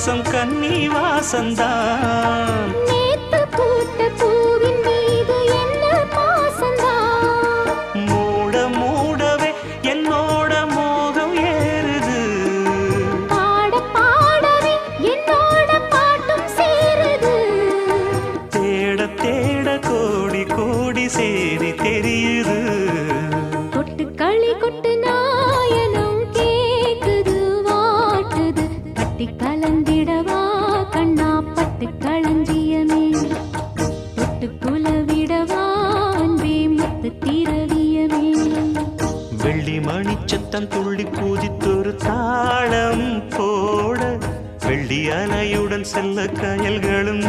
வாசம் கன்னி வாசந்தான். நேத்து பூத்த பூவின் மீது என்ன பாசந்தான். மூட மூடவே என்னோட மோகம் ஏறுது. பாட பாடவே என்னோட பாட்டும் சேருது. தேட தேட கோடி கோடி சேரி தெரியுது. கொட்டு களி கொட்டு நாயனம் கேக்குது வாட்டுது. கட்டி கலந்திடவா கண்ணா பட்டு களஞ்சியமே. தொட்டு குலவிடவா அன்பே முத்து திரவியமே. வெள்ளி மணிச்சத்தம் துள்ளி பூஜித்தொரு தாளம் போட வெள்ளி அலையுடன் செல்ல கயல்களும்